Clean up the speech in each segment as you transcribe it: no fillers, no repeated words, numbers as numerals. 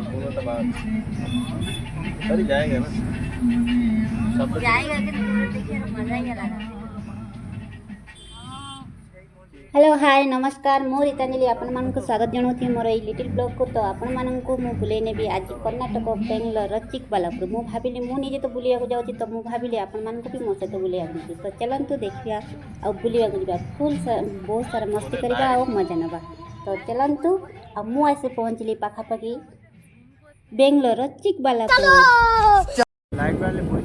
पूरा तो बात अरे जाएगा ना सब तो जाएगा कि नहीं पूरा देखिए ना मजा ही अलग है। हेलो हाय नमस्कार मो रीतांजलि आपण मानक स्वागत जनाऊँ मोर ये लिटिल ब्लॉग को। तो आपण मानक मु बुले नेबी आज कर्णाटक बेंगलोर चिकबालापुर। मु भाविली मु निजे तो बुलिया को जाऊँगी तो मु भाविली आपण मानक भी मो सहित बुलिया को। तो चलतु देखिया आ बुलिया को जा फुल बहुत सारा मस्ती करवा और मजा नवा। तो चलतु आ मु आसे पहुँचली पाखापाखि बेंगलोर चिकबालापुर। लाइट वाले बोल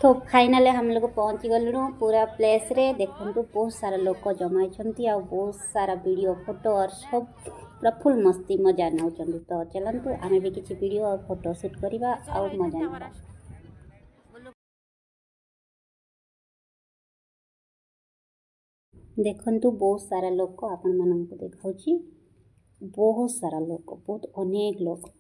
तो फाइनाली हम लोग पहुँची गलु पूरा प्लेस रे। देखु बहुत सारा लोक जमाई आ बहुत सारा वीडियो फोटो और सब पूरा फुल मस्ती मजा नौ। तो चलतु आमे भी किसी वीडियो और फोटो शूट करवा और मजा ना। देखु बहुत सारा लोक आपण मानक देखा बहुत सारा लोक बहुत अनेक लोक।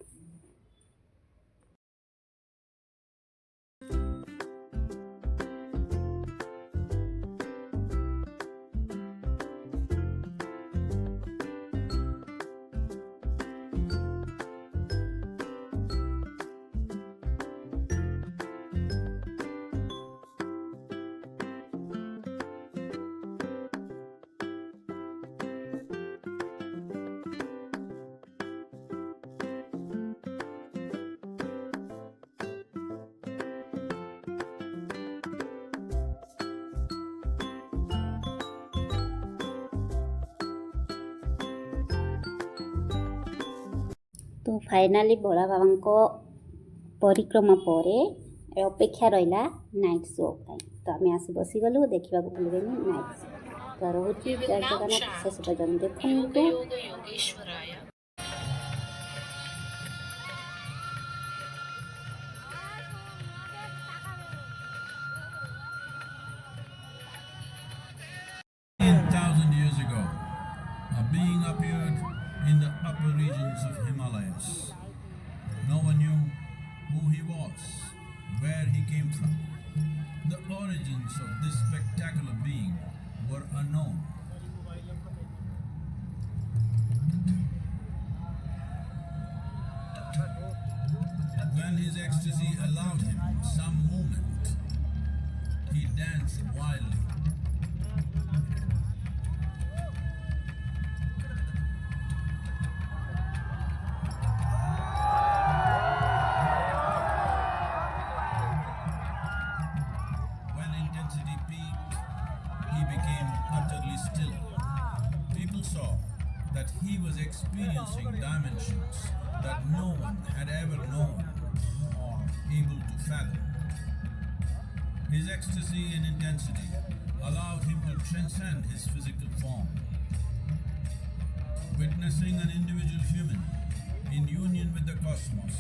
तो फाइनाली बड़ा बाबा परिक्रमा पर अपेक्षा रहा नाइट शो। तो आम आसी बसीगलु देखा भूल नाइट शो। तो रोचे जय जगन्नाथ शेष पर्यटन देखु। 10,000 years ago, a being appeared in the upper regions of Himalayas. No one knew who he was, where he came from. The origins of this spectacular being were unknown. When his ecstasy allowed him some movement, he danced wildly. When intensity peaked, he became utterly still. People saw that he was experiencing dimensions that no one had ever known or able to fathom. His ecstasy and intensity allowed him to transcend his physical form. Witnessing an individual human in union with the cosmos,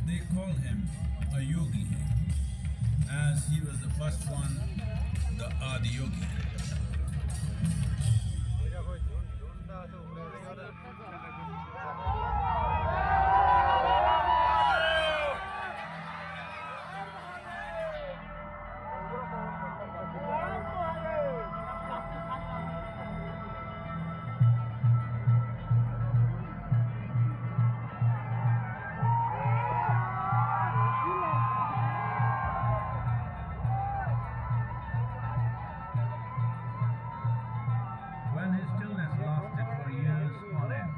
they call him a yogi, as he was the first one, the Adi Yogi. When his stillness lasted for years on end,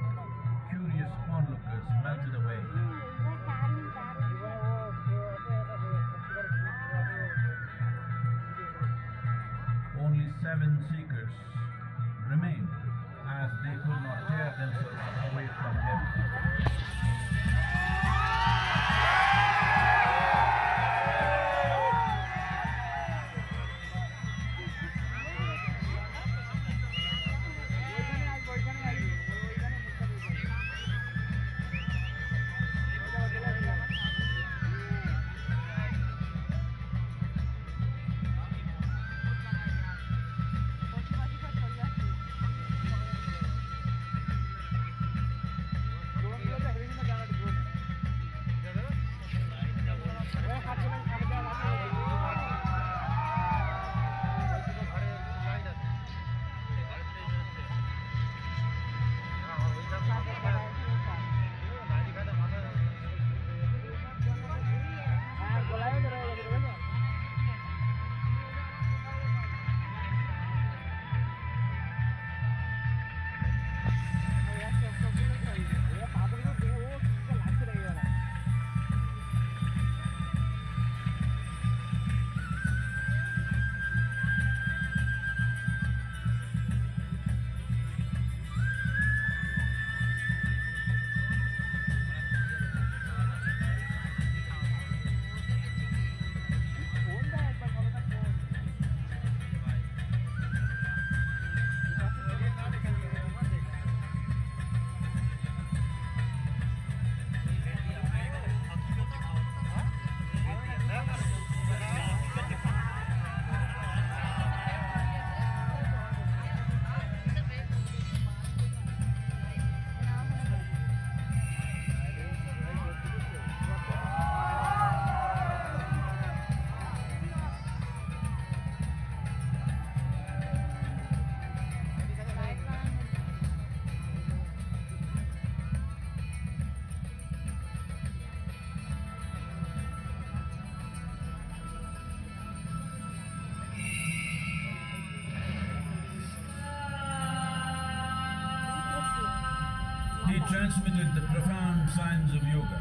transmitted the profound science of yoga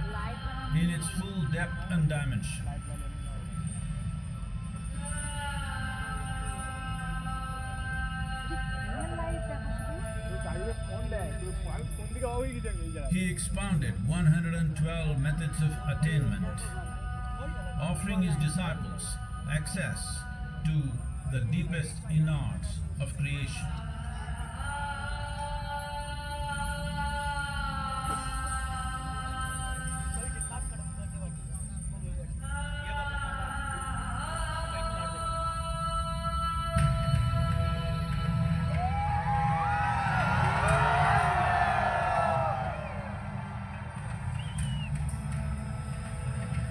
in its full depth and dimension. He expounded 112 methods of attainment, offering his disciples access to the deepest innards of creation.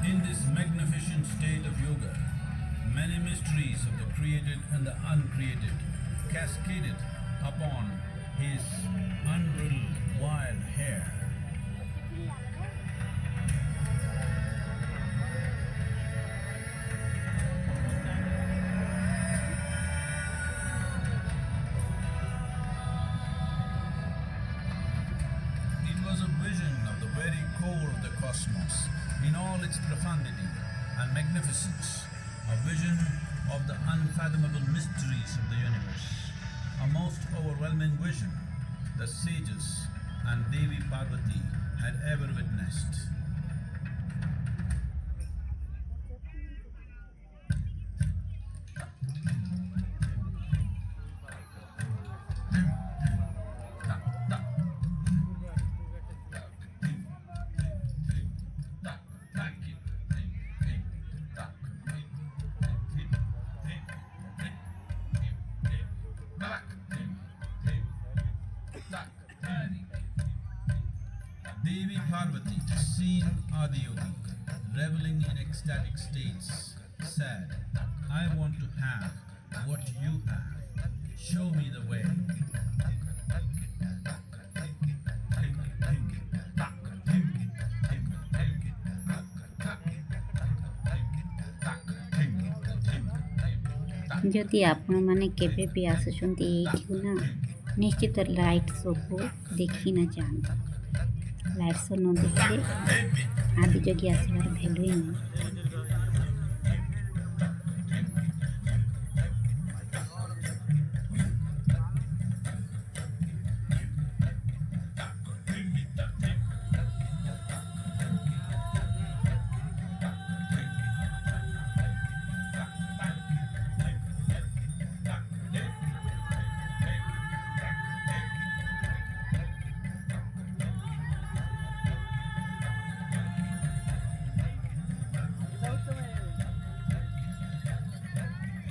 In this magnificent state of yoga, many mysteries of the created and the uncreated cascaded upon his unbridled wild hair. It was a vision of the very core of the cosmos in all its profundity and magnificence, a vision of the unfathomable mysteries of the universe, a most overwhelming vision the sages and Devi Parvati had ever witnessed. Devi Parvati, seen Adiyogi, reveling in ecstatic states, said, I want to have what you have. Show me the way. जदि आपण माने केबे भी आसुचंती एठिकु ना निश्चित light show को देखी ना जान लाइट शो न देखले आदि जगि आसबार भैलु ही नहीं।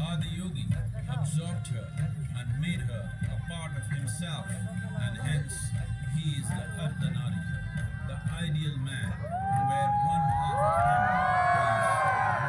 Adiyogi absorbed her and made her a part of himself, and hence he is the Ardhanari, the ideal man, where one half of him is one.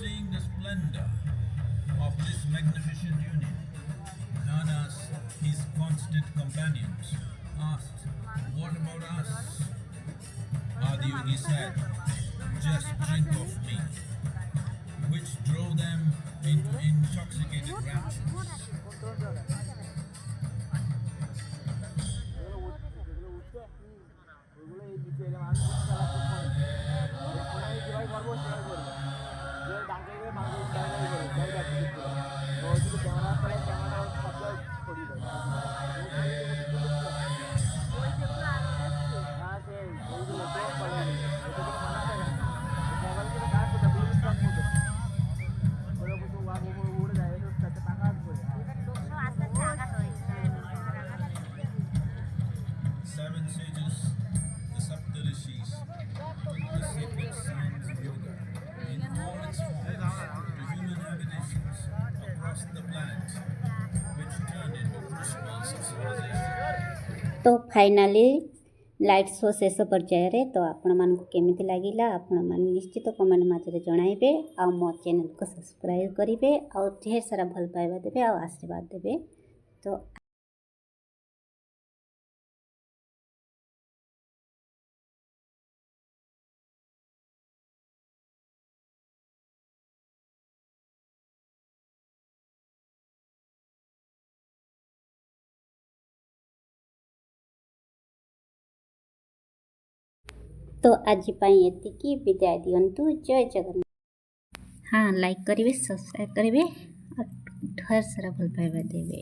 Seeing the splendor of this magnificent union, Nanas, his constant companions, asked, What about us? Adiyogi said, Just drink of me, which drove them into intoxicated raptures. तो finally light show शेष पर्यायर तो आपण मानक केमिति लागिला आपण मान निश्चित कमेंट माध्यम जणाइबे आ मो चैनल को सब्सक्राइब करिवे आ ढेर सारा भल पाइबा देबे आ आशीर्वाद देबे। तो आज एतिकी विदाय दियंतु। जय जगन्नाथ। हाँ, लाइक करेंगे, सब्सक्राइब करेंगे और ढेर सारा भल पाइबा देवे।